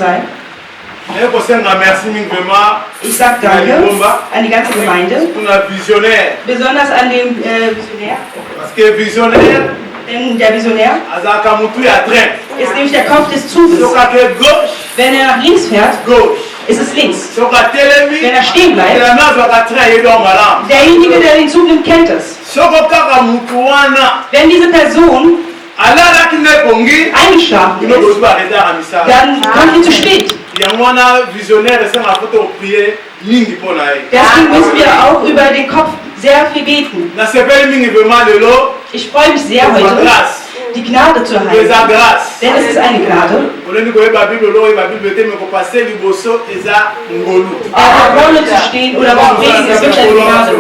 sein. Ich sage danke an die ganze Gemeinde, besonders an den Visionär. Denn der Visionär ist nämlich der Kopf des Zuges. Wenn er nach links fährt, ist es links. Wenn er stehen bleibt, derjenige, der den Zug nimmt, kennt es. Wenn diese Person eingeschlafen ist, dann kommt sie zu spät. Deswegen müssen wir auch über den Kopf sehr viel beten. Ich freue mich sehr heute, die Gnade zu erhalten. Denn es ist eine Gnade. Vorne zu stehen oder beim Reden ist wirklich eine Gnade.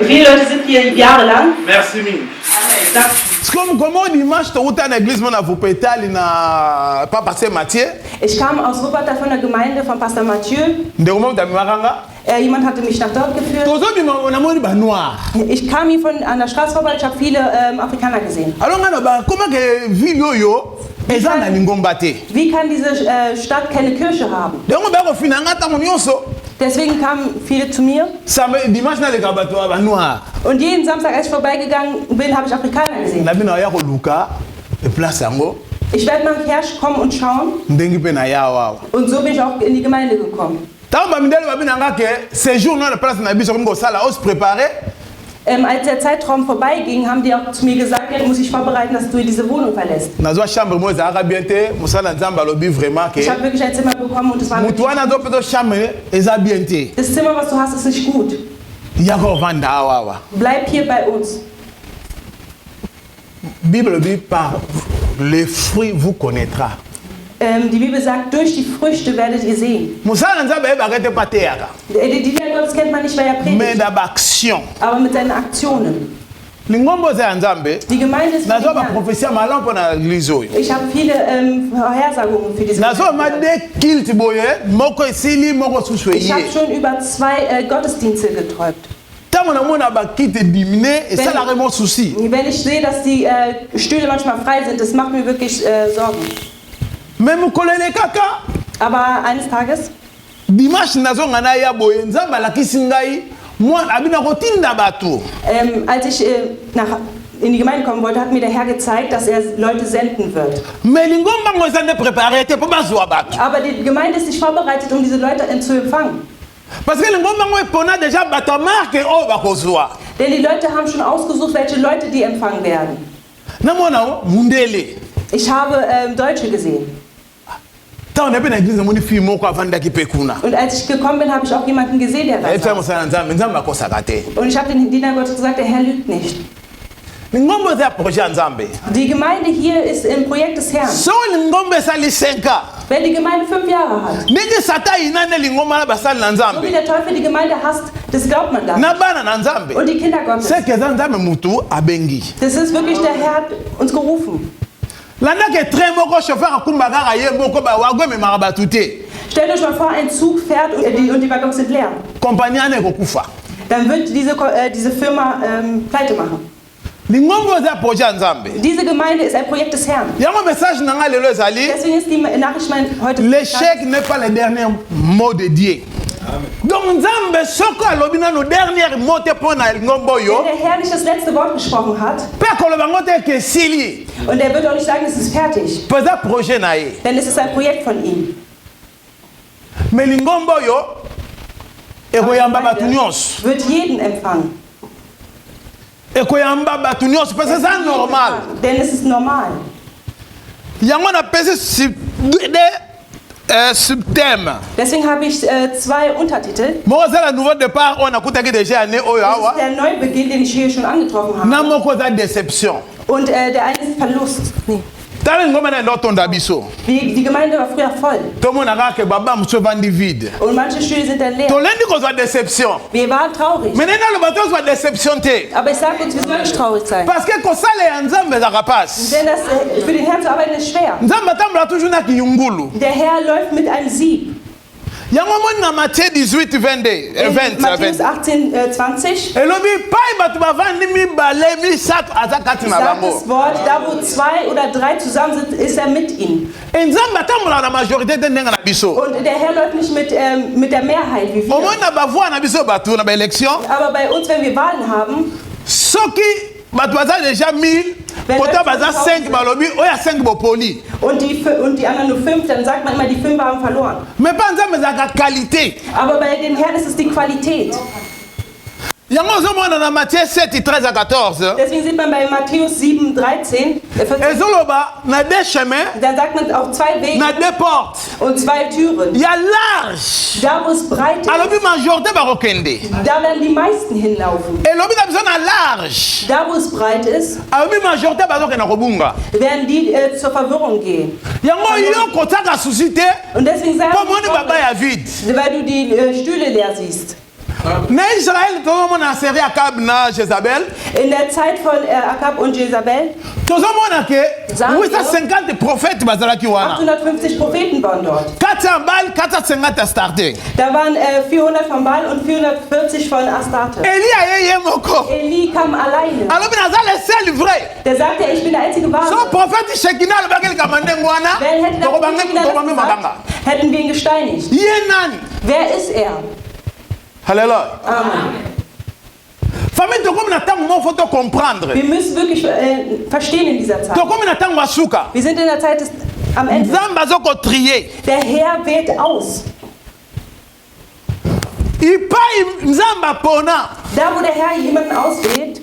Viele Leute sind hier jahrelang. Ich kam aus Wuppertal von der Gemeinde von Pastor Mathieu. Jemand hatte mich nach dort geführt. Ich kam hier an der Straße vorbei, ich habe viele Afrikaner gesehen. Wie kann diese Stadt keine Kirche haben? Deswegen kamen viele zu mir. Und jeden Samstag, als ich vorbeigegangen bin, habe ich Afrikaner gesehen. Ich werde mal herkommen und schauen. Und so bin ich auch in die Gemeinde gekommen. Als der Zeitraum vorbeiging, haben die auch zu mir gesagt, du musst dich vorbereiten, dass du diese Wohnung verlässt. Ich habe wirklich ein Zimmer bekommen und es war wirklich gut. Das Zimmer, was du hast, ist nicht gut. Bleib hier bei uns. Bible dit par les fruits vous connaîtra. Die Bibel sagt, durch die Früchte werdet ihr sehen. Die Lieder Gottes kennt man nicht, weil er predigt, aber mit seinen Aktionen. Die Gemeinde ist ich habe viele Vorhersagungen für diese Gemeinde. Ich habe schon über 2 Gottesdienste geträumt. Wenn ich sehe, dass die Stühle manchmal frei sind, das macht mir wirklich Sorgen. Aber eines Tages, als ich in die Gemeinde kommen wollte, hat mir der Herr gezeigt, dass er Leute senden wird. Aber die Gemeinde ist nicht vorbereitet, um diese Leute zu empfangen. Denn die Leute haben schon ausgesucht, welche Leute die empfangen werden. Ich habe Deutsche gesehen. Und als ich gekommen bin, habe ich auch jemanden gesehen, der das sagt. Und ich habe den Diener Gottes gesagt, der Herr lügt nicht. Die Gemeinde hier ist im Projekt des Herrn. Wenn die Gemeinde 5 Jahre hat, so wie der Teufel die Gemeinde hasst, das glaubt man dann. Und die Kinder Gottes. Das ist wirklich, der Herr hat uns gerufen. Stellt euch mal vor, ein Zug fährt und die Waggons sind leer. Dann wird diese Firma pleite machen. Diese Gemeinde ist ein Projekt des Herrn. Deswegen ist die Nachricht heute. L'échec n'est pas le dernier mot de Dieu. Donc Nzambe soko alobina no dernier mot te pona ngombo yo. Wenn der Herr nicht das letzte Wort gesprochen hat, und er wird auch nicht sagen, es ist fertig. Denn es ist ein Projekt von ihm. Melingombo yo ekoyamba batu nyonso. Wird jeden empfangen. Ekoyamba batu nyonso parce que c'est normal. Denn es ist normal. Yango na pese Deswegen habe ich 2 Untertitel. Das ist der Neubeginn, den ich hier schon angetroffen habe. Und der eine ist Verlust. Nee. Die Gemeinde war früher voll. Und manche Stühle sind dann leer. Wir waren traurig. Aber ich sage uns, wir sollen nicht traurig sein. Denn das, für den Herrn zu arbeiten ist schwer. Der Herr läuft mit einem Sieb. yango moni na Matthieu 18 22 20 Matthäus 18 20 elobi pai bato bavandi mibale misato aza kati na sagt bango das Wort, da wo 2 oder 3 zusammen sind, ist er mit ihnen. nzambe atambola na majorité te ndenge na biso Und der Herr läuft nicht mit der Mehrheit wie wir. omoni na bavoi na biso bato na baélection Aber bei uns, wenn wir Wahlen haben, soki bato baza déjà 1000 kota baza 5 balobi oyo 5 bopoli und die anderen nur 5, dann sagt man immer, die 5 haben verloren. mais mpa nzambe ezalaka qualité Aber bei dem Herrn ist es die Qualität. yango ozomona na Matthieu 7 13 à 14 Deswegen sieht man bei Matthäus 7, 13, 14, ezoloba na deux chemins da sagt man auch 2 Wege na deux portes und 2 Türen. ya large Da wo es breit ist, alobi majorité bakokende da werden die meisten hinlaufen. elobi na biso na large Da wo es breit ist, alobi majorité bazokenda kobunga werden die zur Verwirrung gehen. yango yo kotaka susi te Und deswegen sagen po moni baba ya vide weil du die Stühle leer siehst. na israel tozomona série Akab na Jezabel In der Zeit von Akab und Jezabel, tozomona ke Sagen 850 prophètes bazalaki wana 850 Propheten waren dort. 400 Baal 450 Astarte Da waren 400 von Baal und 440 von Astarte. Eli ayeye moko Eli kam alleine. alobi naza le seul vrai Der sagte, ich bin der einzige Wahre. so prophète Shekina alobaki likama ndenge wana Wer hätte das tokobanga nicht das tokobanga mabanga gesagt, hätten wir ihn gesteinigt. ye nani Wer ist er? halleluya Amen. famille tokomi na ntango moko fo to comprendre Wir müssen wirklich verstehen in dieser Zeit. tokomi na ntango ya suka Wir sind in der Zeit am Ende. nzambe azokotrie Der Herr wählt aus. ipai nzambe apona Da, wo der Herr jemanden auswählt,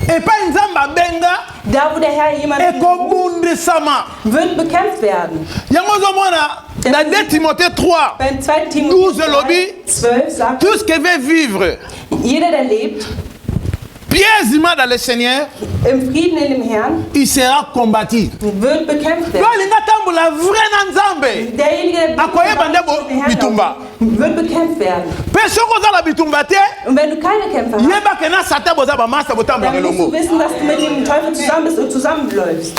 epai nzambe abenga da, wo der Herr jemanden ekobundisama wird bekämpft werden. yango ozomona na 2 Timothée 3 Beim 2. 12 Timotheus lobby. 12 sagt, tout ce qui veut vivre jeder, der lebt, pièsement dans le Seigneur im Frieden in dem Herrn, il sera combattu wird bekämpft to werden. alinga tambola vrai na nzambe Derjenige, der akoyeba nde bitumba wird bekämpft werden. mpe soki ozala bitumba te Und wenn du keine Kämpfer hast, yebake na satan boza bamasa botambola dann musst du elongo wissen, dass du mit dem Teufel zusammen bist und zusammenläufst.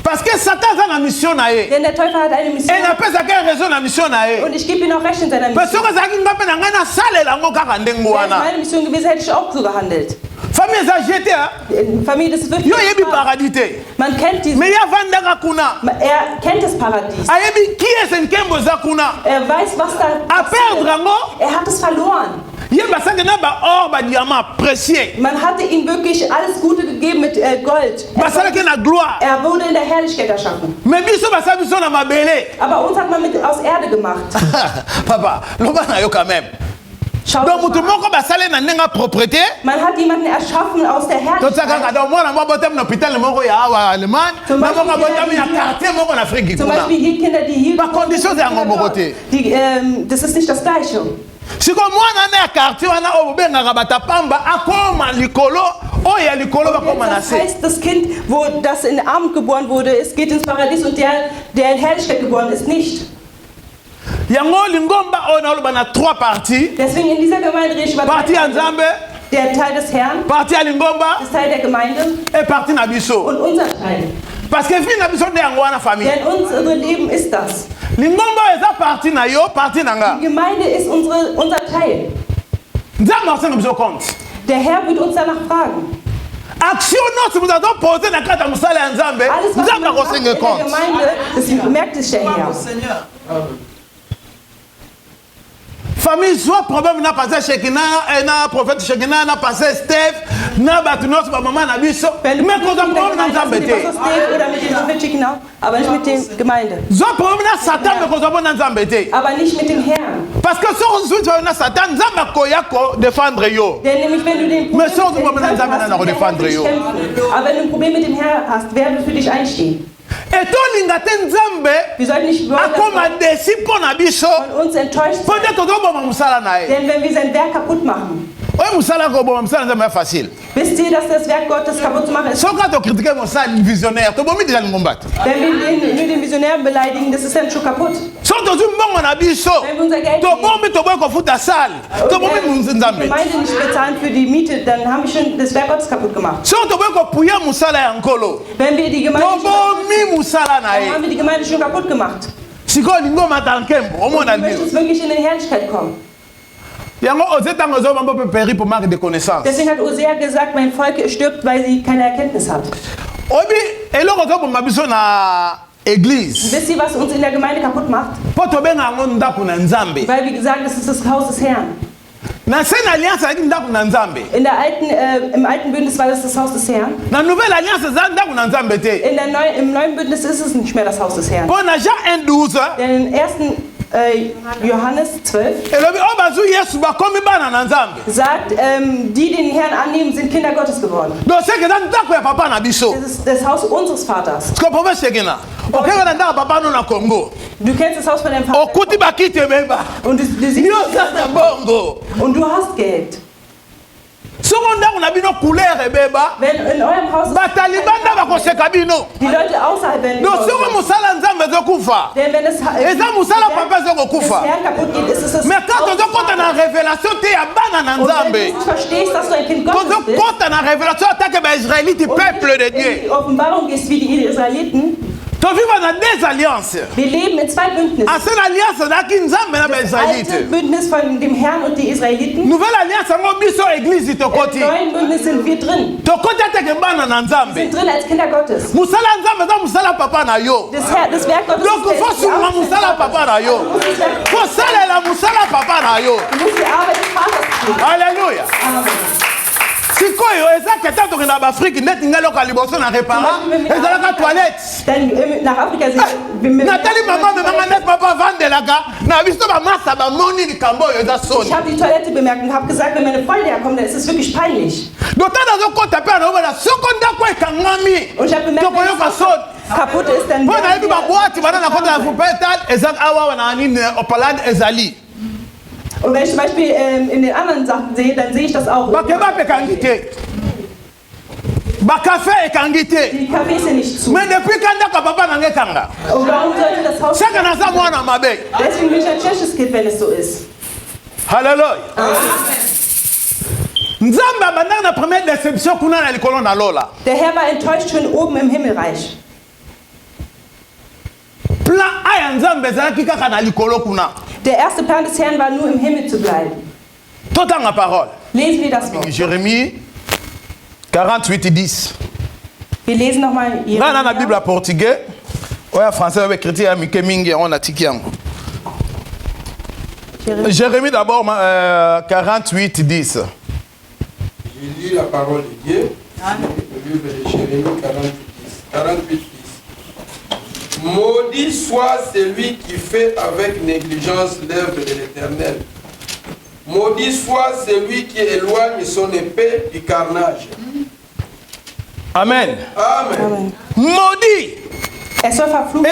parce que satan aza na mission na ye Denn der Teufel hat eine Mission. e napesaki raison na mission na ye Und ich gebe ihm auch recht in seiner mpe Mission. soki ezalaki nga mpe na ngai nasalela yango kaka ndenge Wäre es wana meine Mission gewesen, hätte ich auch so gehandelt. famille eza jete Familie, das ist wirklich. yo oyebi paradis te Man kennt diesen. me ye avandaka kuna Er kennt das Paradies. ayebi ki ese nkembo eza kuna Er weiß, was da aperdre passiert. yango Er hat es verloren. ye basange na baor badiamant précieux Man hatte ihm wirklich alles Gute gegeben mit Gold. basalaki na gloire Er wurde in der Herrlichkeit erschaffen. me biso basala biso na mabele Aber uns hat man aus Erde gemacht. papa loba na yo quand même Schaut donc doch moto mal. moko basali na ndenge ya propreté Man hat jemanden erschaffen aus der totya kaka Herrlichkeit. donc mwana moko abotami na hôpital moko ya awa allemagne Zum na Beispiel moko abotami na hier- quartier moko na afrique Zum kuna Beispiel hier Kinder, die hier. Conditions sind encore beauté. Das ist nicht das Gleiche. siko mwana na ya quartier wana oyo bobengaka batapamba akoma likolo oyo ya likolo bakoma na Das se heißt, das Kind, wo das in Armut geboren wurde, es geht ins Paradies und der in Herrlichkeit geboren ist, nicht. yango lingomba oyo naoloba na 3 parties Deswegen in dieser Gemeinde rede ich über partie ya nzambe der Teil des Herrn, partie ya lingomba das Teil der Gemeinde et partie na biso und unser Teil. parce que vi na biso nde yango wana famille Denn unser Leben ist das. lingomba oyo eza partie na yo partie na nga Die Gemeinde ist unser Teil. nzambe akosenga biso compte Der Herr wird uns danach fragen. action nyonso moto azopose na kati ya mosala ya nzambe Alles, was nzambe man macht akosenge in der compte Gemeinde, das merkt sich der Herr. famille soit problème na pasteur Shekina na prophète Shekina na pasteur Steph na bato nyonso bamama na biso Wenn mais koza problème na nzambe mit dem te Pastor Steve oder mit dem Prophet genau, aber nicht mit der Gemeinde. zwa problème na satan me koza na nzambe te Aber nicht mit dem Herrn. parce que soki ozuti oyo na satan nzambe akoya kodefendre yo Denn nämlich, wenn du den Mais so, du mit dem musst Herrn mit hast, einer wird der Herr für dich Defendre, kämpfen. Aber wenn du ein Problem mit dem Herrn hast, wer wird für dich einstehen? etolinga te nzambe Wir sollten nicht wollen, akoma desi mpo na biso dass von uns enttäuscht mpo sein. te tozoboma mosala na ye Denn wenn wir sein Werk kaputt machen, oyo mosala koboma mosala nzambe ya facile wisst ihr, dass das Werk Gottes kaputt zu machen ist? soki tokritike mosala visionnaire tobomi deja lingomba te Wenn wir nur den Visionär beleidigen, das ist dann schon kaputt. soki tozwi mbongo na biso Wenn wir unser Geld tobomi toboyi kofuta sale tobomi und die nzambe te Gemeinde nicht bezahlen für die Miete, dann haben wir schon das Werk Gottes kaputt gemacht. soki toboyi kopuya mosala ya nkolo Wenn wir die Gemeinde schon, tobomi mosala na dann ye haben wir die Gemeinde schon kaputt gemacht. siko lingo matankembo omona du möchtest wirklich in die Herrlichkeit kommen. Deswegen hat Hosea gesagt, mein Volk stirbt, weil sie keine Erkenntnis hat. Wisst ihr, was uns in der Gemeinde kaputt macht? Weil wir sagen, das ist das Haus des Herrn. Im alten Bündnis war das Haus des Herrn. Im neuen Bündnis ist es nicht mehr das Haus des Herrn. Denn in 1. Johannes 12 sagt, die den Herrn annehmen, sind Kinder Gottes geworden. Das ist das Haus unseres Vaters. Du kennst das Haus von deinem Vater. Und du hast Geld. Wenn in eurem Haus die Leute außerhalb werden, denn wenn es Herrn kaputt geht, ist es das Haus. Und wenn du nicht verstehst, dass du ein Kind Gottes bist, und in die Offenbarung gehst wie die Israeliten, wir leben in zwei Bündnissen. Das alte Bündnis von dem Herrn und die Israeliten. Im neuen Bündnis sind wir drin. Wir sind drin als Kinder Gottes. Das Werk Gottes ist du musst die Arbeit des Vaters tun. Halleluja. Amen. Sikoyo ezaka tato na Afrique net ngaloka liboso na repara ezalaka toilette nach Afrika Nathalie maman me manga net papa vandelaka na biso ba massa ba moni likambo yo za soni. Ich habe die Toilette bemerkt und habe gesagt, wenn meine Freunde herkommen, dann ist es wirklich peinlich. Dotata zo kota pe na obala soko ndako ekangami. Und ich habe bemerkt, kaputt ist dann bona ebi ba boati bana na kota na fupetal ezak awa na nini opalad ezali. Und wenn ich zum Beispiel in den anderen Sachen sehe, dann sehe ich das auch. Die Cafés sind nicht zu. Und warum sollte das Haus... Deswegen bin ich ein schlechtes Kind, wenn es so ist. Halleluja. Der Herr war enttäuscht schon oben im Himmelreich. Der erste Plan des Herrn war nur im Himmel zu bleiben. Lesen wir das Wort. Jérémie 48:10. Wir lesen nochmal Jeremie. La Bible portugais. Ouais, français avec chrétien mingi on a tikiango. Jérémie d'abord 48:10. Je lis la parole de Dieu. Le livre de Jérémie 48:10. Maudit soit celui qui fait avec négligence l'œuvre de l'Éternel. Maudit soit celui qui éloigne son épée du carnage. Amen. Amen. Maudit. Es soll verflucht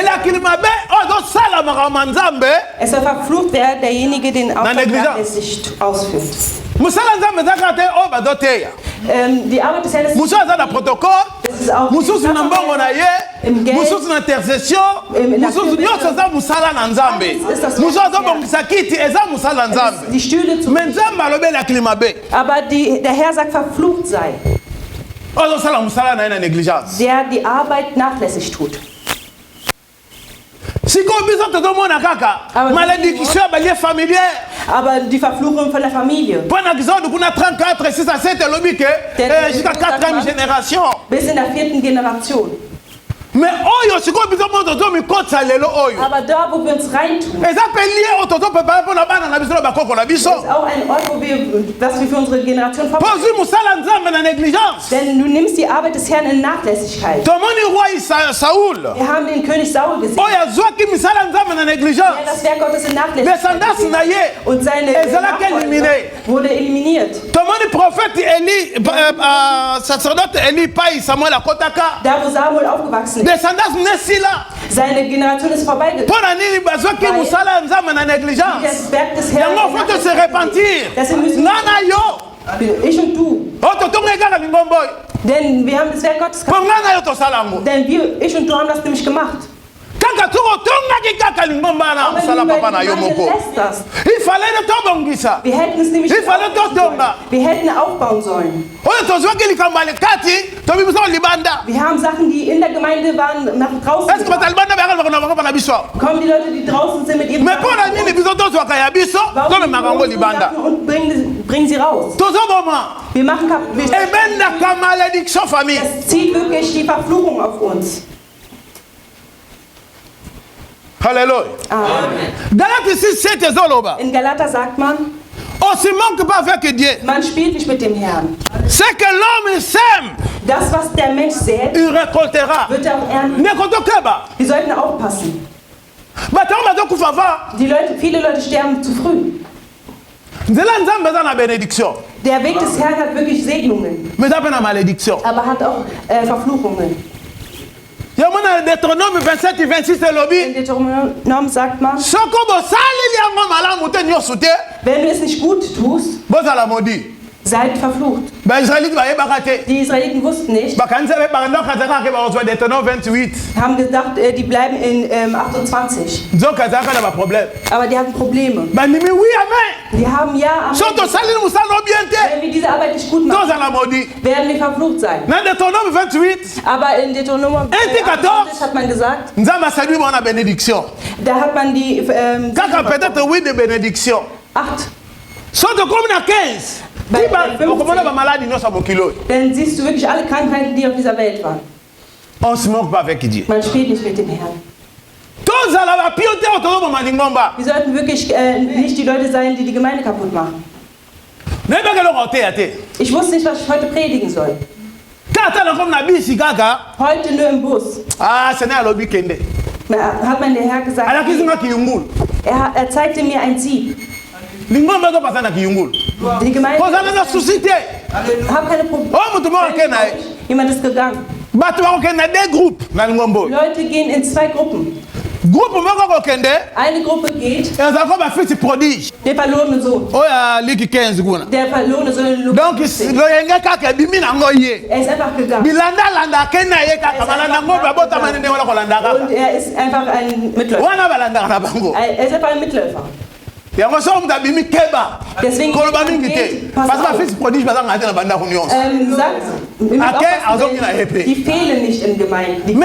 werden, derjenige, den Auftrag nachlässig ausführt. Die Arbeit des Herrn ist auch die Stühle zu aber der Herr sagt, verflucht sei, der die Arbeit nachlässig tut. Aber die Verfluchung von der Familie. Bis in der 4. Generation. Aber da, wo wir uns reintun, ist auch ein Ort, wo wir für unsere Generation vorbereiten. Denn du nimmst die Arbeit des Herrn in Nachlässigkeit. Wir haben den König Saul gesehen, der das Werk Gottes in Nachlässigkeit gesehen. Und seine Nachfolger wurde eliminiert. Da, wo Samuel aufgewachsen ist. Seine Generation ist vorbeigegangen. Das Werk des Herrn. Deswegen müssen ich und du. Denn wir haben das Werk Gottes gemacht. Denn ich und du haben das nämlich gemacht. Wir hätten es nämlich wir hätten aufbauen sollen. Wir haben Sachen, die in der Gemeinde waren, nach draußen. Kommen die Leute, die draußen sind mit ihren Sachen und bringen sie raus. Wir machen kaputt. Das zieht wirklich die Verfluchung auf uns. Halleluja. Amen. In Galater sagt man, on se manque pas avec Dieu. Man spielt nicht mit dem Herrn. C'est que l'homme sème. Das, was der Mensch sät, il récoltera. Wird er auch ernten. Wir sollten aufpassen. Viele Leute sterben zu früh. Der Weg des Herrn hat wirklich Segnungen. Aber hat auch Verfluchungen. In Deutéronome 27 et 26, in Deutéronome sagt man, wenn du es nicht gut tust, seid verflucht. Die Israeliten wussten nicht, haben gedacht, die bleiben in 28. Aber die hatten Probleme. Die haben ja, wenn wir diese Arbeit nicht gut machen, werden wir verflucht sein. Aber in Deutéronome 28 hat man gesagt, da hat man die 8. Dann siehst du wirklich alle Krankheiten, die auf dieser Welt waren. On se moque pas avec Dieu. Man spielt nicht mit dem Herrn. Wir sollten wirklich nicht die Leute sein, die die Gemeinde kaputt machen. Ich wusste nicht, was ich heute predigen soll. Heute nur im Bus. Hat mein der Herr gesagt, er zeigte mir ein Sieb. Die Gemeinde, ich habe keine Probleme. Jemand ist gegangen. Leute gehen in 2 Gruppen. Eine Gruppe geht, der verlorene Sohn. Der verlorene Sohn. Donc, er ist einfach gegangen. Und er ist einfach ein Mitläufer. Er ist einfach ein Mitläufer. Deswegen die fehlen nicht in Gemeinden.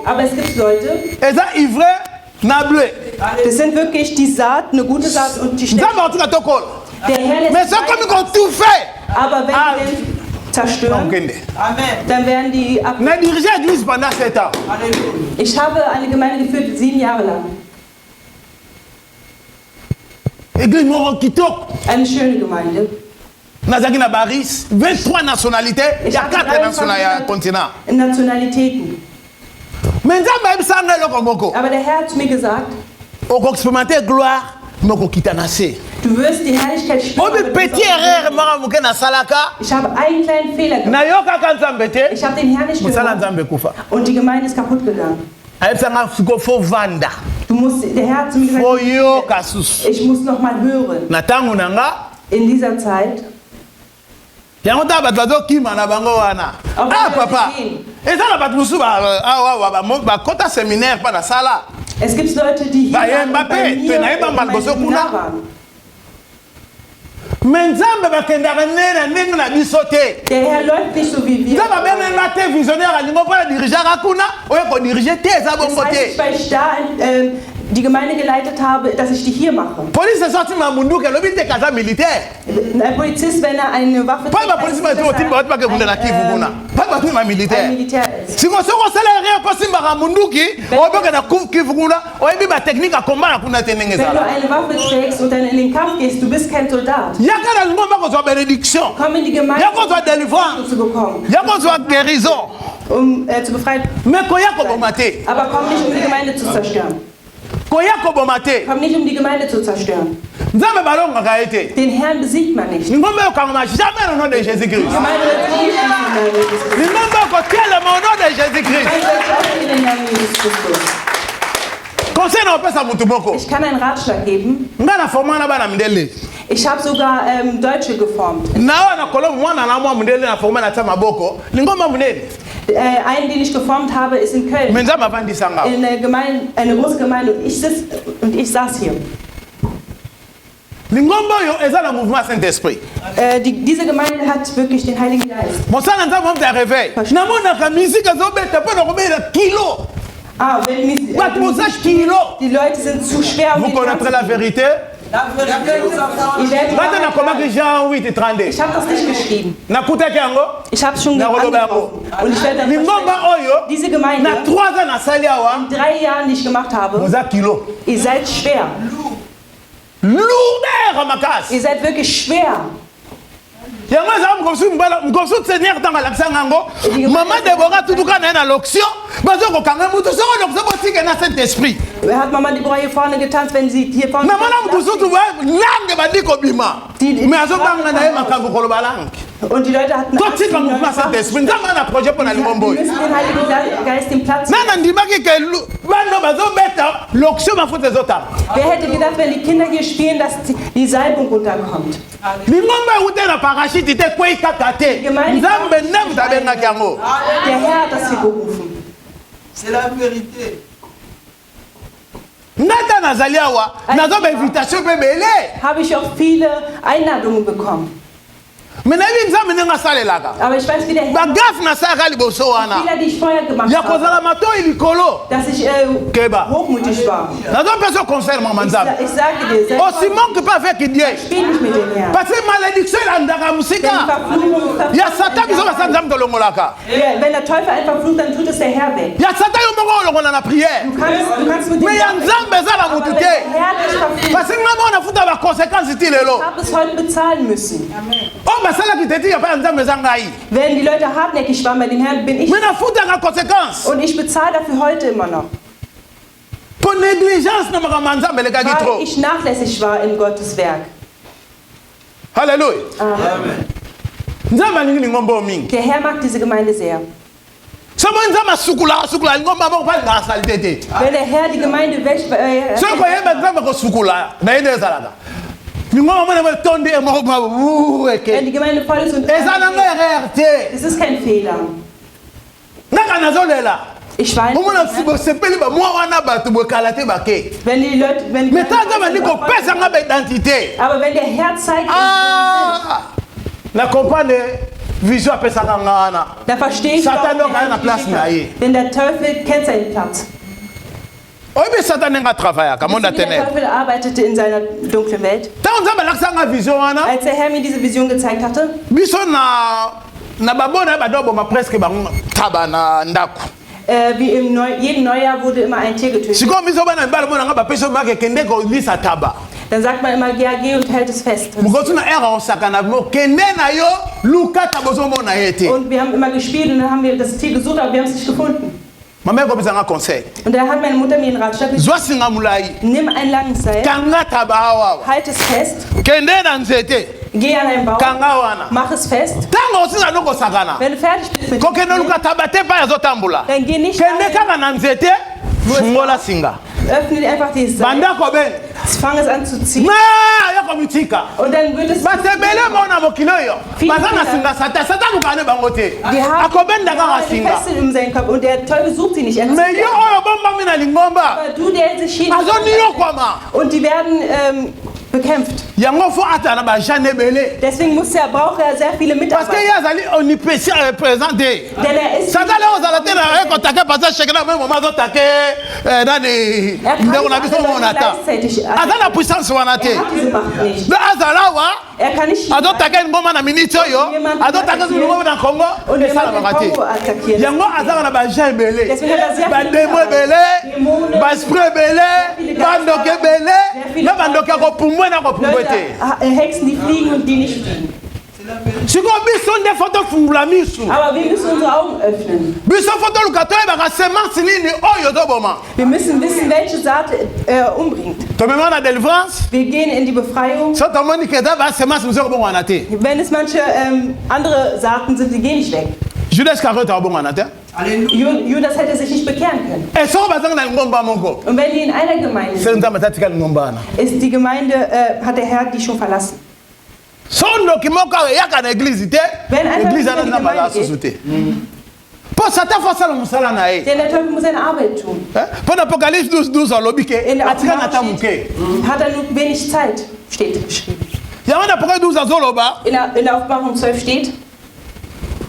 Aber es gibt Leute, das sind wirklich die Saat, eine gute Saat und die schlechte. Der Herr lässt aber wenn wir den zerstören, dann werden die ab. Ich habe eine Gemeinde geführt 7 Jahre lang. Eine schöne Gemeinde. Nazaki na Paris, 23 nationalités, il y a 4 nationalitäten. Aber der Herr hat mir gesagt, du wirst die Herrlichkeit spüren. Ich habe einen kleinen Fehler gemacht. Ich habe den Herrn nicht gehört. Und die Gemeinde ist kaputt gegangen. Du musst, der Herr hat zu mir gesagt, ich muss noch mal hören. In dieser Zeit. Es gibt Leute, die hier waren. Der Herr läuft nicht so wie wir. Das heißt, weil ich da die Gemeinde geleitet habe, dass ich die hier mache. Ein Polizist, wenn er eine Waffe trägt, ein Militär ist. Wenn du eine Waffe trägst und dann in den Kampf gehst, du bist kein Soldat. Komm in die Gemeinde, um zu bekommen. Um zu befreien. Aber komm nicht, um die Gemeinde zu zerstören. Komm nicht, um die Gemeinde zu zerstören. Den Herrn besiegt man nicht. Die Gemeinde wird nicht Ich kann einen Ratschlag geben. Ich habe sogar Deutsche geformt. Einen, den ich geformt habe, ist in Köln. In der Gemeinde, eine große Gemeinde, und ich saß hier. Lingombo yo ezala mouvement Saint-Esprit. Diese Gemeinde hat wirklich den Heiligen Geist. Mosala nzambe mta réveil. Namonaka musique azobeta pe nakobela kilo. Ah, wenn die Leute sind zu schwer. Vous connaîtrez la vérité. Ich habe das nicht geschrieben. Ich habe es schon angesprochen. Und ich werde diese Gemeinde in 3 Jahren nicht gemacht habe. Ihr seid schwer. Ihr seid wirklich schwer. Maman Deborah tout na l'onction, hat Mama Deborah hier vorne getanzt, wenn sie hier vorne und die Leute hatten Angst, wir müssen den Heiligen Geist den Platz. Wer hätte gedacht, wenn die Kinder hier spielen, dass die Salbung runterkommt? Der Herr hat das hier gerufen. C'est la vérité. Habe ich auch viele Einladungen bekommen. Aber ich weiß, wie der Herr Fehler, die ich vorher gemacht habe, dass ich hochmutig war. Ich sage dir, spiel nicht mit dem Herrn. Wenn der Teufel einfach flucht, dann tut es der Herr weg. Du kannst mit dem Herrn ich habe es heute bezahlen müssen. Wenn die Leute hartnäckig waren bei dem Herrn, bin ich. Und ich bezahle dafür heute immer noch. Weil ich nachlässig war in Gottes Werk. Halleluja. Amen. Der Herr mag diese Gemeinde sehr. Wenn der Herr die Gemeinde wäscht, wenn die Gemeinde voll ist und es ist kein Fehler. Ich weine. Wenn die Leute, aber wenn der Herr zeigt, da verstehe ich Satan auch, denn der Teufel kennt seinen Platz. Wie der Teufel arbeitete in seiner dunklen Welt. Als der Herr mir diese Vision gezeigt hatte, wie im jedem Neujahr wurde immer ein Tier getötet. Dann sagt man immer, ja, geh und hält es fest. Und wir haben immer gespielt und dann haben wir das Tier gesucht, aber wir haben es nicht gefunden. Und da hat meine Mutter mir einen Ratschlag gegeben. Nimm ein langes Seil, halt es fest, geh an einen Baum, mach es fest. Wenn du fertig bist mit dem Tier, dann geh nicht öffne einfach dieses Seil, fang es an zu ziehen. Und dann wird es die haben Fesseln um seinen Kopf und der Teufel sucht sie nicht. Aber du, der sich hier und die werden bekämpft. Deswegen braucht er sehr viele Mitarbeiter. Denn er ist gleichzeitig. Er hat diese Macht nicht. Er kann nicht attackieren. Deswegen hat er sehr viele Hexen, die fliegen und die nicht fliegen. Aber wir müssen unsere Augen öffnen. Wir müssen wissen, welche Saat umbringt. Wir gehen in die Befreiung. Wenn es manche andere Saaten sind, die gehen nicht weg. Judas hätte sich nicht bekehren können. Und wenn die in einer Gemeinde sind, ist die Gemeinde, hat der Herr die schon verlassen. Wenn einfach in die Gemeinde geht, denn der Teufel muss seine Arbeit tun. In der Offenbarung hat er nur wenig Zeit. steht geschrieben. In der Offenbarung 12 steht,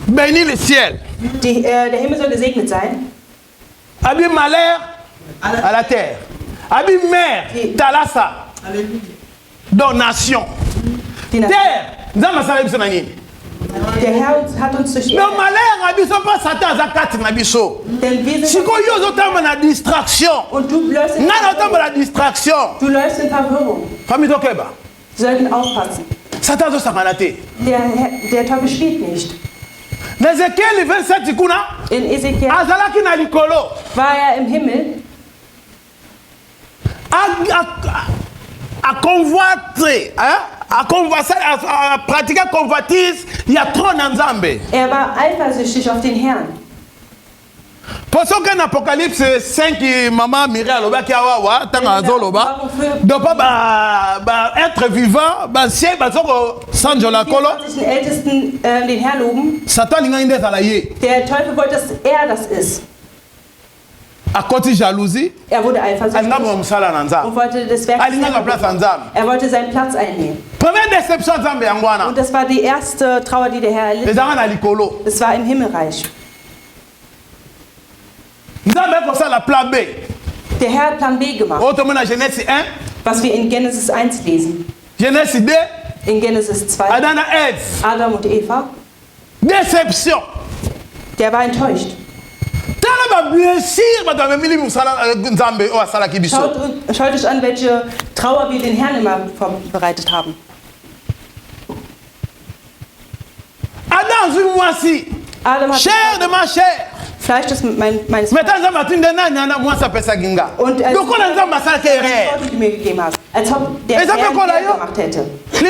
bénis le ciel. Der Himmel soll gesegnet sein. Abi malheur à la terre. Abi mer, talasa. Donation. Terre, nzamba sala biso na nini? Der Herr hat uns durch die Erde. Mais malheur abiso pas Satan za kati na biso. Siko yo zotamba na distraction. Und du läufst in la distraction. Du läufst in Verwirrung. Famille Tokeba. Wir sollten aufpassen. Satan zo sakanate. Der Teufel spielt nicht. Ezekiel 27 kuna. In Ezekiel azalaki na likolo. War er im Himmel. À convoiter, à pratiquer convoitise, il y a trop d'ensemble. Er war eifersüchtig auf den Herrn. Pour ce qu'en Apocalypse 5, maman Mireille Lobaki Awawa, Tangazo Loba, doit pas être vivant, si sans Jola Kolo, den Ältesten den Herrn loben. Satan n'ingende salaye. Der Teufel wollte, dass er das ist. À côté jalousie, er wurde eifersüchtig und wollte das Werk er wollte seinen Platz einnehmen. Und das war die erste Trauer, die der Herr erlitt. Das war im Himmelreich. Der Herr hat Plan B gemacht, was wir in Genesis 1 lesen. In Genesis 2, Adam und Eva. Déception. Der war enttäuscht. Schaut euch an, welche Trauer wir den Herrn immer vorbereitet haben. Adam hat chair de ma chair. Fleisch des meines und du mir gegeben hast, als ob der Herr gemacht hätte. Der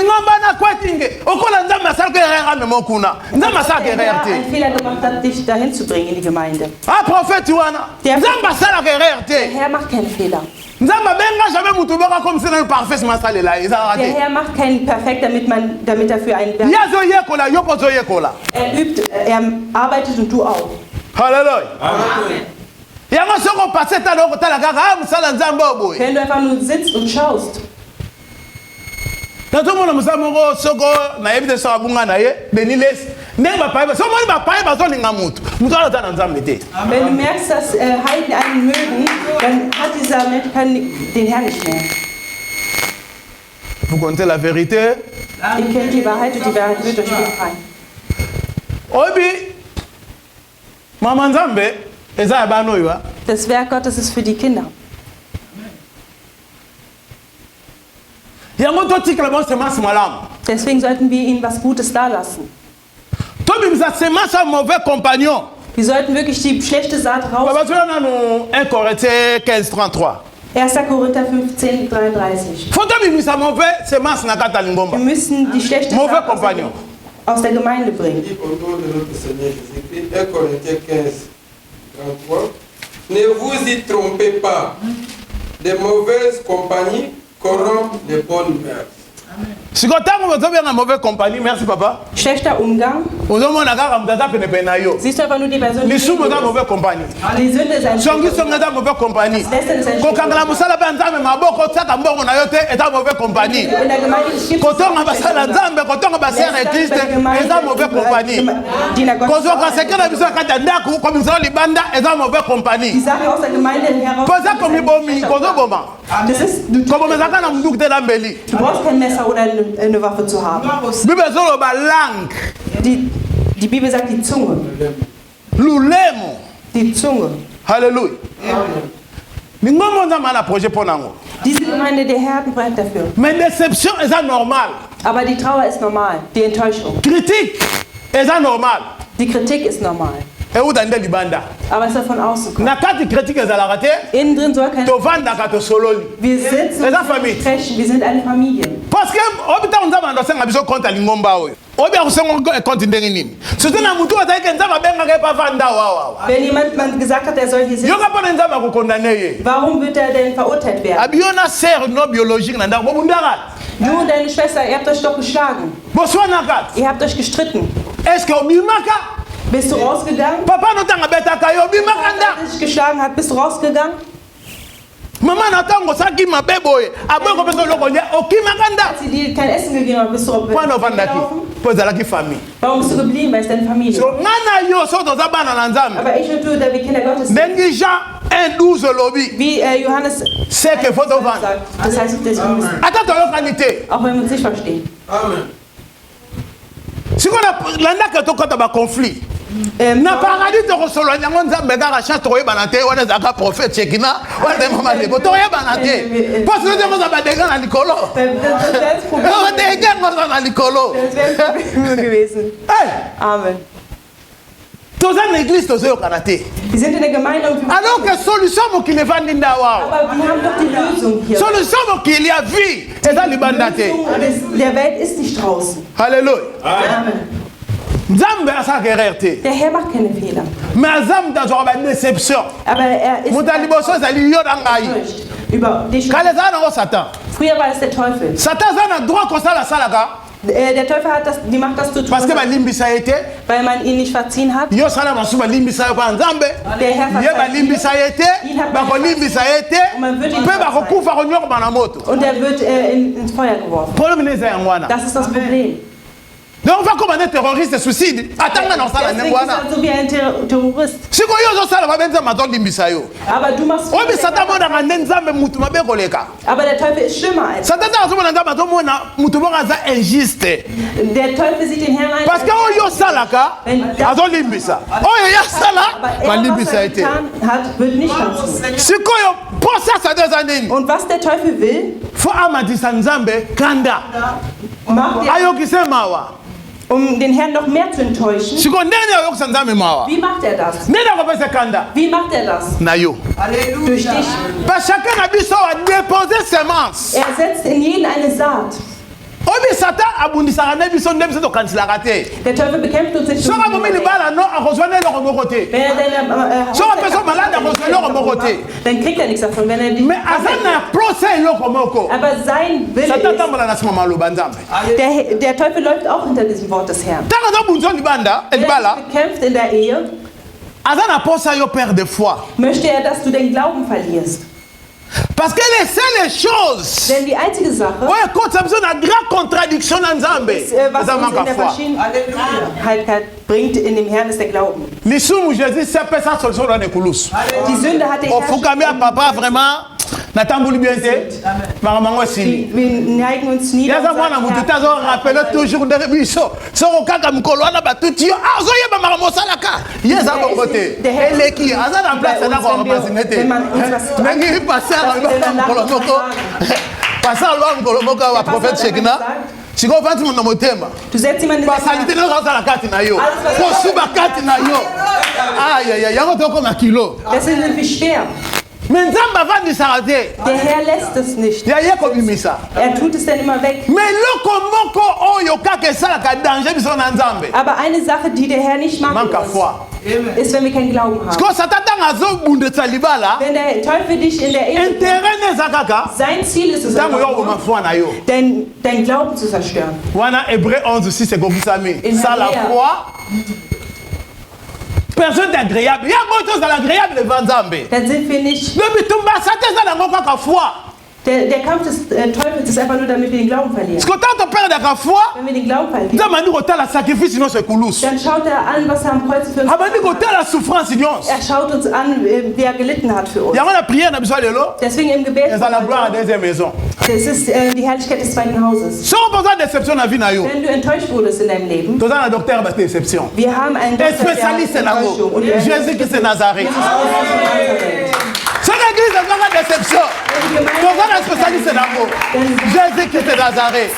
Herr einen Fehler gemacht hat, dich dahin zu bringen in die Gemeinde. Der Herr macht keine Fehler. Der Herr macht keinen perfekt, damit er für einen Berg. Er übt, er arbeitet und du auch. Halleluja. Amen. Wenn du einfach nur sitzt und schaust. Wenn du merkst, dass Heiden einen mögen, dann hat dieser Mensch den Herrn nicht mehr. Vous connaissez la vérité. Ihr kennt die Wahrheit und die Wahrheit wird euch befreien. Das Werk Gottes ist für die Kinder. Deswegen sollten wir ihnen was Gutes dalassen. Wir sollten wirklich die schlechte Saat raus. 1 Corinthiens 15:33. 1. Korinther 15:33. Wir müssen die schlechte Saat aus der Gemeinde bringen. 1 Corinthiens 15:33. Ne vous y trompez pas. De mauvaises compagnies corrompent les bonnes mœurs. Si vous avez une mauvaise compagnie, merci papa. Schlechter Umgang. Siehst du einfach nur die Person, die mauvaise compagnie. Die Sünde ist ein mauvaise compagnie. In der Gemeinde die Sache aus der Gemeinde heraus. Du brauchst kein Messer oder eine Waffe zu haben. Die Bibel sagt die Zunge. Die Zunge. Halleluja. Diese Gemeinde, der Herr hat ein Projekt dafür. Mais déception est normal. Aber die Trauer ist normal. Die Enttäuschung. Kritik est normal. Die Kritik ist normal. Aber es soll von außen kommen. Innen drin soll kein... Wir sitzen und sprechen. Wir sind eine Familie. Wenn jemand gesagt hat, er soll hier sitzen, warum wird er denn verurteilt werden? Du und deine Schwester, ihr habt euch doch geschlagen. Ihr habt euch gestritten. Bist du rausgegangen? Papa Papa, der dich geschlagen hat, bist du rausgegangen? Maman n'attend ça qui m'a bébé. Après qu'on peut se le connaître, ok maganda. Als sie dir kein Essen gegeben haben, bist du auf Point of Vandaki. Pour la famille. Warum bist du geblieben bei deiner Familie? So nana yo so dans abana nanzam. Aber ich und du, da wir Kinder Gottes sind. Nengi Jean 1:12 lobby. Wie Johannes C'est que faut devant. Das heißt, das wir müssen. Attends ton qualité. Auch wenn wir uns nicht verstehen. Amen. Si on a l'anda que to kota ba conflit. Na paradis to resolo nyango nzambe ga cha to yeba te wana zaka prophète chekina wana mama le to yeba te. Parce que nous avons des gars na likolo. Das Problem. On des gars na likolo. Das wäre gewesen. Amen. Tous en église tous au karaté. Wir sind in der Gemeinde und alors que solution mo ki le vandi ndawa. Aber wir haben doch die Lösung hier. Solution mo ki il y a vie. C'est ça libandate. Der Welt ist nicht draußen. Alléluia. Amen. Nzambe asa gererte. Der Herr macht keine Fehler. Mais Nzambe dans une déception. Aber er ist Mutaliboso zali yo dangai. über dich. Kaleza na Satan. Früher war es der Teufel. Satan a droit comme ça la salaka. Der Teufel hat die Macht, das zu tun, Parce que balimbisa été. weil man ihn nicht verziehen hat. Yo sala masu balimbisa pa Nzambe. Der Herr Ye balimbisa été. Ba balimbisa été. Pe ba kokufa ko nyoko bana moto. Und er wird ins Feuer geworfen. Problème n'est pas ngwana. Das ist das Problem. Donc on va comme un terroriste suicide. Attends dans ça la ngwana. So wie ein Terrorist. Si ko yo zo sala ba benza maton limbisa yo. Aber du machst. O bi Satan mo na Nzambe mutu mabe koleka. Aber der Teufel ist schlimmer als. Satan a zo na Nzambe to mo na mutu mo za injuste. Der Teufel sieht den Herrn ein. Parce que yo salaka azo limbisa. O ya sala ba limbisa été. Hat wird nicht tanzen. Si ko yo posa sa des années. Und was der Teufel will, Faut amadisa Nzambe kanda. macht er, Ayo kisema wa. den Herrn noch mehr zu enttäuschen. Siko ndeni ayo kusanzame mawa. Wie macht er das? Nenda ko pesa kanda. Wie macht er das? Na yo. Durch dich. Parce chacun a biso a déposer semence. Er setzt in jeden eine Saat. Obi Satan abundisa na biso ndemse to kansila raté. Der Teufel bekämpft uns nicht. Soka mo mili bala no a rejoindre le robo côté. Wenn er deine Soka personne malade a rejoindre le robo côté. dann kriegt er nichts davon, wenn er die. Mais azana procès lo komoko. Aber sein Wille Satan ist, tambola na sima malo banzambe. der Teufel läuft auch hinter diesem Wort des Herrn. Tanga do bunzo libanda Wenn er elbala. dich bekämpft in der Ehe, Azana posa yo père de foi. möchte er, dass du den Glauben verlierst. Parce que les seules choses. Denn die einzige Sache, Ouais, quand ça besoin d'une grande contradiction dans Nzambe. was Ça uns manque in à der foi. Verschiedenheit bringt in dem Herrn, ist der Glauben. Les sous Jésus c'est pas ça solution dans les couloirs. Die Sünde hat den Au fukami à papa vraiment n'attendons bien té. Maman aussi. Wir neigen uns nieder. Yaza mwana mutu tazo rappeler toujours de biso. Soko kaka mukolo na batuti. Ah zo yeba maman salaka. Yeza ko côté. Eleki azana en place na ko représenter. Nengi passer mukolo moko. Passer lo mukolo moko wa prophète Shekina. Si ko fanti mon motema. Du setzt jemanden in Pasalité na ko sala kati na yo. Ko suba kati na yo. Aïe aïe aïe, yango to ko na kilo. Das ist nämlich schwer. Mais Nzamba va ni sarate. Der Herr lässt es nicht. Ya yeko bimisa. Er tut es dann immer weg. Mais loko moko oyo kake sala ka danger biso na Nzambe. Aber eine Sache, die der Herr nicht mag, Manque à foi. ist, wenn wir keinen Glauben haben. Ko satata ngazo bunde talibala. Wenn der Teufel dich in der Ehe, Intérêt ne zakaka. sein Ziel ist es, Tango yo ma foi na yo. dein Glauben zu zerstören. Wana Hébreu 11:6 c'est comme ça mais ça la foi. Personne d'agréable. Il y a beaucoup de choses agréables devant Nzambe. Dann sind wir nicht. Le bitumba satan za na ngoko ka foi. Der Kampf des Teufels ist einfach nur, damit wir den Glauben verlieren. Ce que tant de perdre la foi. Wenn wir den Glauben verlieren, Nzambe ko tala sacrifice non c'est kulus. dann schaut er an, was er am Kreuz für uns Abandi ko tala souffrance non. Er schaut uns an, wie er gelitten hat für uns. Ya la prière na biso lelo. Deswegen im Gebet, C'est la gloire à deuxième maison. das ist die Herrlichkeit des zweiten Hauses. Si on pose déception na vie na yo. Wenn du enttäuscht wurdest in deinem Leben, Tous un docteur ba déception. wir haben einen Un Doktor, der spécialiste na Enttäuschung. go. Und er ist Jésus Christ de Nazareth. Jesus Christus von Nazareth. C'est l'église de la déception. Tous un spécialiste na go. Jésus Christ de Nazareth.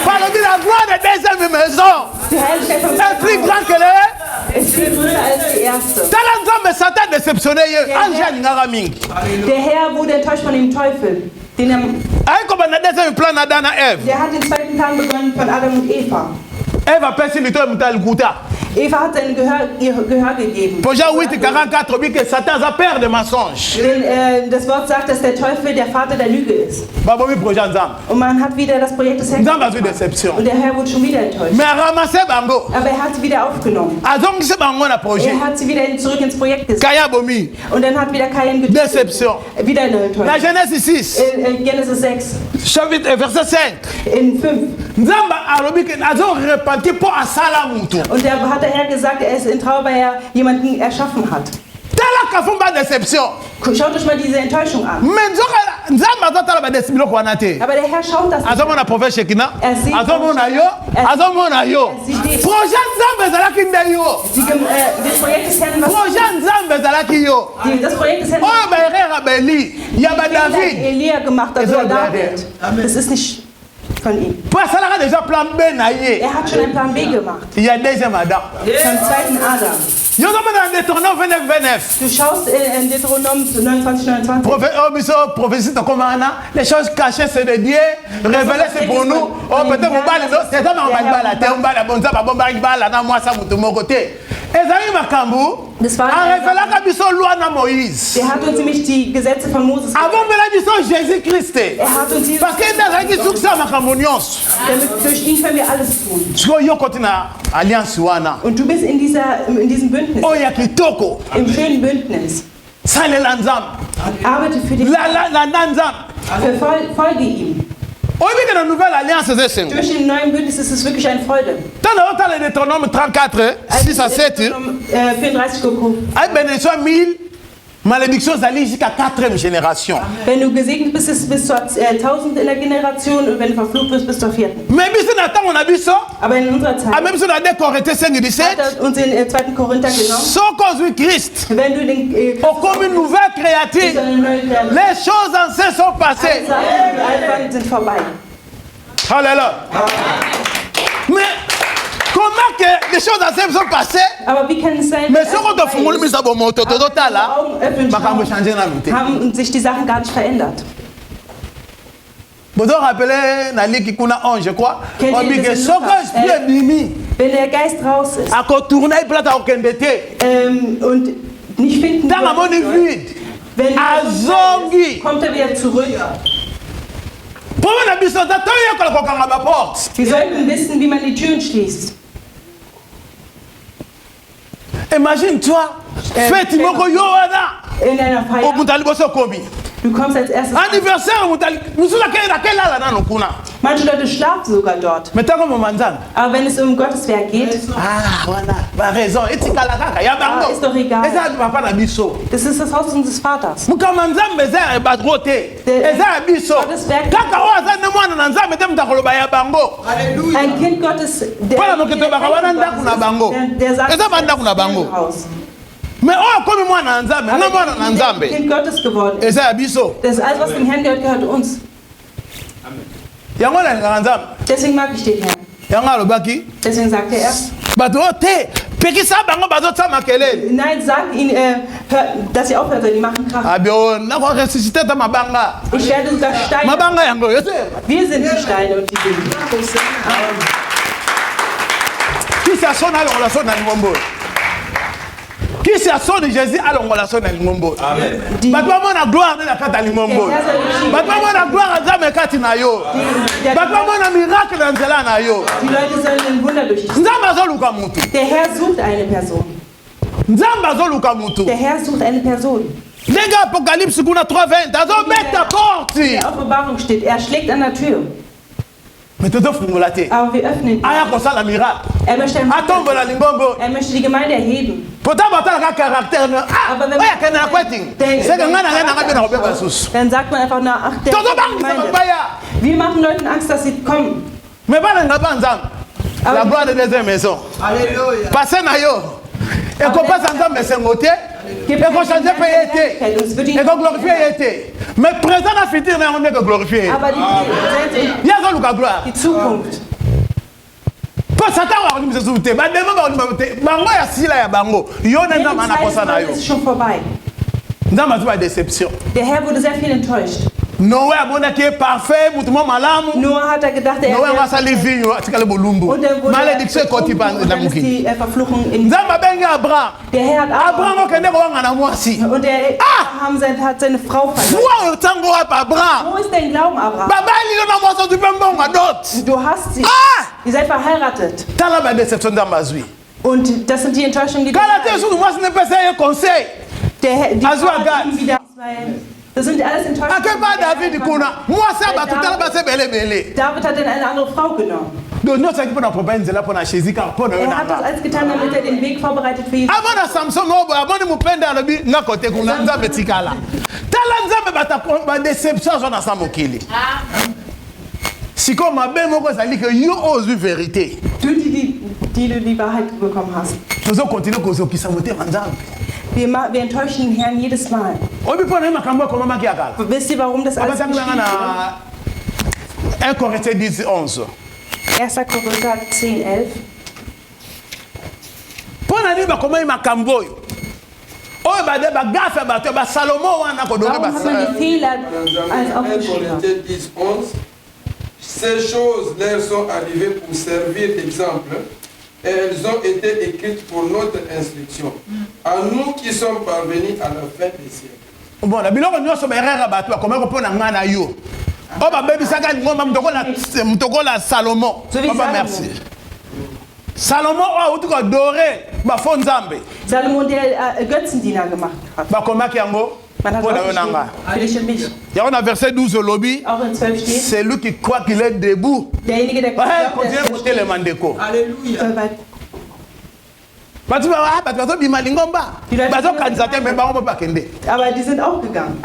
Parle de la gloire de deuxième maison. Die Herrlichkeit vom C'est plus grand que le. ist viel größer als die erste. Tala Nzambe Satan déceptionné ye. Anja ngara mingi. Der Herr wurde enttäuscht von dem Teufel. Ay ko bana deuxième plan Adam et Ève. Der hat den zweiten Plan begonnen von Adam und Eva. Eva pesi lito mutal guta. Eva hat ihr Gehör gegeben. Pour Jean 8:44, dit que Satan est père de mensonges. Denn das Wort sagt, dass der Teufel der Vater der Lüge ist. Und man hat wieder das Projekt des Herrn. Und der Herr wurde schon wieder enttäuscht. Aber er hat sie wieder aufgenommen. Er hat sie wieder zurück ins Projekt gesetzt. Und dann hat wieder Kain getötet. Wieder eine Enttäuschung. La Genèse 6. In Genesis 6. Chapitre, verset 5. In 5. Und da hat der Herr gesagt, er ist in Trauer, weil er jemanden erschaffen hat. Schaut euch mal diese Enttäuschung an. Aber der Herr schaut das nicht. Er sieht das Projekt des Herrn. Das Projekt des Herrn. Elia gemacht hat, oder David. Das ist nicht von ihm. Er hat schon einen Plan B gemacht. Vom zweiten Adam. Du schaust in Deutéronome 29. Les choses cachées c'est de Dieu, révélées c'est pour nous. Oh peut-être c'est ça Er hat uns nämlich die Gesetze von Moses gegeben. Er hat uns Jesus damit durch ihn können wir alles tun. Und du bist in diesem Bündnis. Im schönen Bündnis. Arbeite für dich. Folge ihm. Durch den neuen Bündnis ist es wirklich eine Freude. Deutéronome 34, 6 à 7. 34 malédiction s'allie jusqu'à 4e génération. Wenn du gesegnet bist, ist es bis zur 1000 in der Generation und wenn du verflucht bist, bis zur 4. Aber in unserer Zeit hat uns in 2. Korinther genommen. Wenn du den comme une nouvelle créature, les choses anciennes sont passées. Alle sind vorbei. Halleluja. Mais comment que les choses anciennes sont passées? Aber wie kann es sein, mais ce qu'on te fout mis à bon moto là, haben sich die Sachen gar nicht verändert. Vous vous rappelez Nali qui kuna 11 je crois. On dit que ce que est bimi. Wenn der Geist raus ist. À contourner plata okendete. Und nicht finden. Dans la bonne vide. Wenn azongi kommt wieder zurück. Wir sollten wissen, wie man die Türen schließt. Imagine-toi, fête moko yoana. In einer Feier. Du kommst als erstes. Anniversaire, manche Leute schlafen sogar dort. Aber wenn es um Gottes Werk geht, ist doch egal. Das ist das Haus unseres Vaters. Ein Kind Gottes, der sagt, Haus. Mais oh, comme moi Nzambe, non moi Nzambe. Kind Gottes geworden. Das ist abisso. Das alles was dem Herrn gehört, gehört uns. Yangola Nzambe. Deswegen mag ich den Herrn. Yangalo baki. Deswegen sagt er. Badote, pekisa bango bazotsa makelele. Nein, sag ihn dass sie aufhören sollen, die machen Krach. Abio, na ko ressusciter ta mabanga. Ich werde sogar Steine. Mabanga yango, wir sind die Steine und die Dinge. Qui s'assona la relation na ngombo. Qui s'est assoné Jésus à l'ongolation de l'ingombo. Amen. Batwa na gloire de la kata l'ingombo. Batwa na gloire à Zame katina yo. Batwa na miracle dans cela na yo. Die Leute sollen ein Wunder durch dich. Nzamba zoluka mutu. Der Herr sucht eine Person. Nzamba zoluka mutu. Der Herr sucht eine Person. Denga Apocalypse kuna 3:20. Azo meta porte. In der Offenbarung steht, er schlägt an der Tür. Aber wir öffnen ihn. Er möchte die Gemeinde erheben. Aber wenn dann sagt man einfach nach, ach, der Gemeinde. Wir machen Leuten Angst, dass sie kommen. La gloire de deuxième maison. Alléluia. Passez na yo. Et qu'on passe ensemble mais c'est ngoté. Et qu'on change payer été. Et qu'on glorifie été. Mais présent à futur on est que glorifier. Aber il y a ça le gloire. Die Zukunft. Pas Satan va nous sauter. Ba demain bango ya sila ya bango. Yo na mana kosa na yo. C'est schon vorbei. Ndama tu déception. Der Herr wurde sehr viel enttäuscht. Noé a bon qui est parfait, mutumo malamu. Noah hat gedacht, Noé va salir vinho, atikale bolumbu. Malédiction koti pa na mukini. Nzamba benga Abraham. Der Herr hat Abraham okende ko wanga na mwasi. Und der Abraham hat seine Frau verloren. Wo tango wa Abraham. Wo ist dein Glauben, Abraham? Baba li na mwasi tu pembonga dot. Du hast sie. Ihr seid verheiratet. Tala ba déception dans ma vie. Und das sind die Enttäuschungen, die das sind alles Enttäuschungen. David hat dann eine andere Frau genommen. Er hat das alles getan, damit er den Weg vorbereitet für Jesus. Si comme ma belle moko ça dit que yo ose vérité. Du die du die Wahrheit bekommen hast. Nous allons continuer à qui saboter manzambe. Wir enttäuschen den Herrn jedes Mal. Wisst ihr, warum das alles geschieht? 1 Korinther 10, 11. 1 Korinther 10, 11. Warum hat man die Fehler als aufgeschrieben? Ces choses leur sont arrivées pour servir d'exemple et elles ont été écrites pour notre instruction. À nous qui sommes parvenus à la fin des siècles. Bon, la biloko nyonso ba erreur bato comment répondre na ngana yo. O ba bebi saka ngoma mtoko la Salomon. Papa merci. Salomon a utuko adoré ba fo nzambe. Salomon der Götzendiener gemacht hat. Ba komaki yango. Il y a un verset 12 au lobby. C'est lui qui croit qu'il est debout. Alléluia. Aber die sind auch gegangen.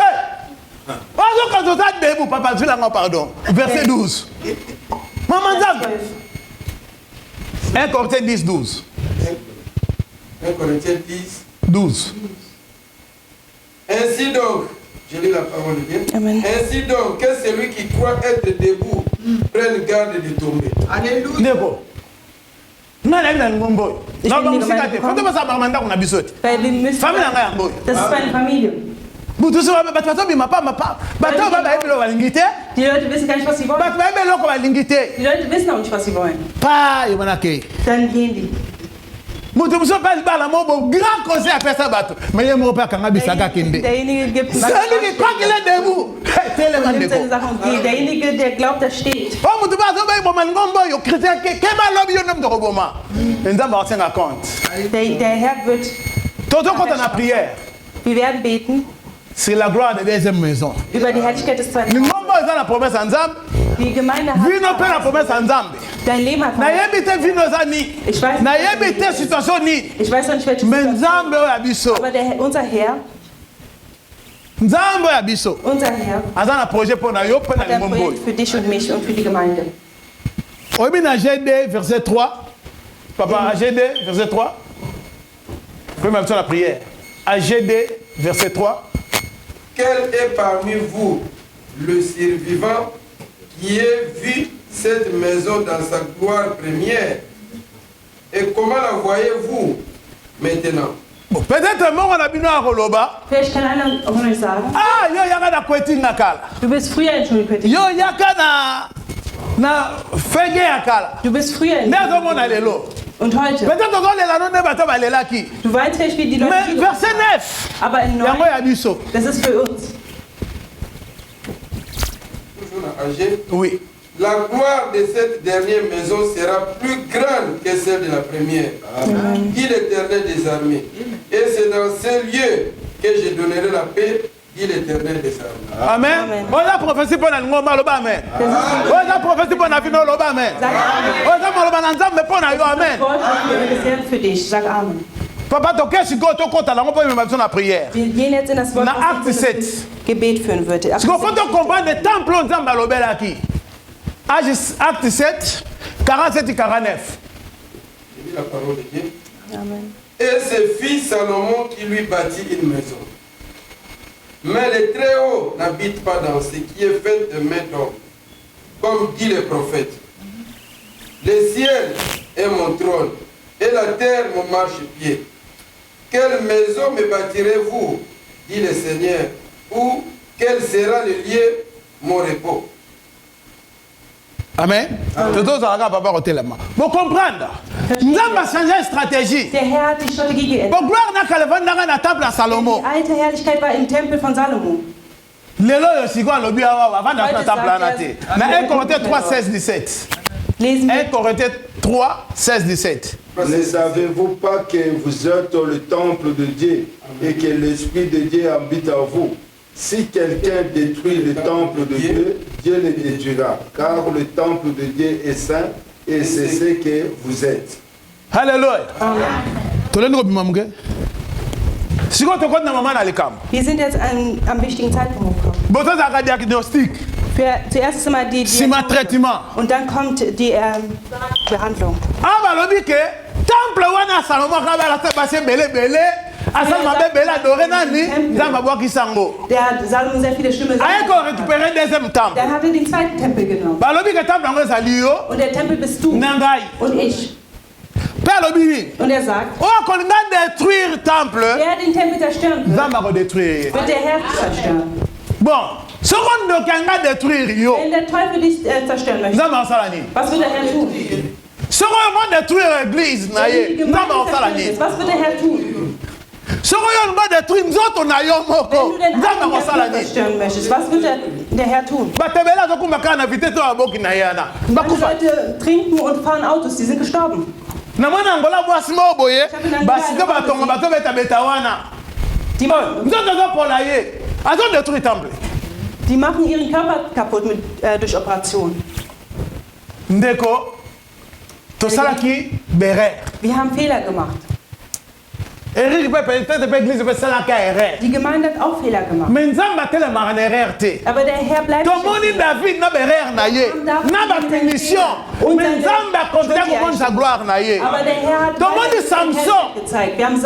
Pardon. Verset 12. 1 Corinthiens 10, 12. 1 Corinthiens 10, 12. Ainsi donc, je lis la parole de Dieu. Amen. Ainsi donc, que celui qui croit être debout prenne garde de tomber. Alléluia. Das ist meine Familie. Die Leute wissen gar nicht, was sie wollen. Die Leute wissen auch nicht, was sie wollen. Dann gehen die. Mutu muso pas bala mobo grand conseil à faire ça bateau mais il mo pas kanga bisaka kende derjenige gibt c'est lui qui croit qu'il est debout derjenige der glaubt er steht oh mutu ba so ba bo man ngombo yo chrétien ke ba lobi yo nom de roboma nzamba osenga compte der Herr wird toto quand on a prière wir werden beten c'est la gloire de deuxième maison über die Herrlichkeit des zweiten ngombo est la promesse ensemble die Gemeinde hat vino pe la promesse ensemble dein Leben hat na yebite vino zani ich weiß na yebite situation ni ich weiß noch nicht welche nzambe ya biso aber unser Herr nzambe ya biso unser Herr azana projet pour na yo pe na ngombo für dich und mich und für die Gemeinde obi na GD verset 3 papa GD verset 3 première option la prière à GD verset 3 quel est parmi vous le survivant qui ait vu cette maison dans sa gloire première? Et comment la voyez-vous maintenant? Bon, peut-être mon on a bino à Roloba. Vielleicht kann einer auch nicht sagen. Ah, yo yaka na kweti nakala. Du bist früher in Schulkweti. Yo yaka na fege yakala. Du bist früher in Nezo mona lelo. Und heute. Peut-être que les non ne bato balela ki. Du weißt vielleicht wie die Leute. Mais verset 9. Aber in 9. Das ist für uns. Oui. La gloire de cette dernière maison sera plus grande que celle de la première, dit l'Éternel des armées. Et c'est dans ces lieux que je donnerai la paix, dit l'Éternel des armées. Amen. On a prophétie pour la ngoma loba amen. On a prophétie pour la vino loba amen. On a loba nanzambe pour na yo amen. Für dich, sag Amen. Papa, tu qu'est-ce que tu comptes là? On peut même faire la prière. Na acte 7. Gebet führen wird. Parce qu'il faut comprendre le temple on zamba lobela qui. Acte 7, 47 et 49. Je lis la parole de Dieu. Amen. Et c'est fils Salomon qui lui bâtit une maison. Mais le Très-Haut n'habite pas dans ce qui est fait de main d'homme, comme dit le prophète. Le ciel est mon trône et la terre mon marchepied. Quelle maison me bâtirez-vous, dit le Seigneur, ou quel sera le lieu mon repos. Amen. Vous comprendre. Nous avons changé de stratégie. Der Herr hat die Strategie geändert. Pour gloire n'a qu'à lever dans la table à Salomon. Die alte Herrlichkeit war im Tempel von Salomo. Lelo yosiko alobi awa avant dans la table à naté. Na 1 Corinthiens 3 16 17. 1 Corinthiens 3 16 17. Ne savez-vous pas que vous êtes le temple de Dieu et que l'Esprit de Dieu habite en vous? Si quelqu'un détruit le temple de Dieu, Dieu le détruira, car le temple de Dieu est saint et c'est ce que vous êtes. Alléluia. Wir sind jetzt am wichtigen Zeitpunkt gekommen. Zuerst ist immer die traitement. Und dann kommt die Behandlung. Temple wana Salomon kabala passé belé. Asal mabe bela adoré nani nzamba bwa kisango. Der hat Salomo sehr viele schlimme Sachen. Ayeko récupérer deuxième temple. Dann hat er den zweiten Tempel genommen. Balobi ke temple ngo ezali yo. Und der Tempel bist du. Nangai. Und ich. Und er sagt, détruire temple, wer den Tempel zerstören wird, wird der Herr zerstören. Bon, wenn der Teufel dich zerstören möchte, was wird der Herr tun? Was wird der Herr tun? Wenn du den Tempel zerstören möchtest, was wird der Herr tun? Manche Leute trinken und fahren Autos, die sind gestorben. Die machen ihren Körper kaputt durch Operationen. Wir haben Fehler gemacht. Die Gemeinde hat auch Fehler gemacht. Aber der Herr bleibt David n'a aber der Herr hat gezeigt. Wir haben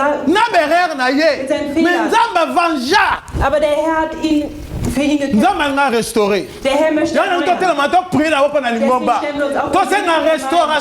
aber der Herr hat ihn für ihn gekämpft. Der Herr möchte Restaurer.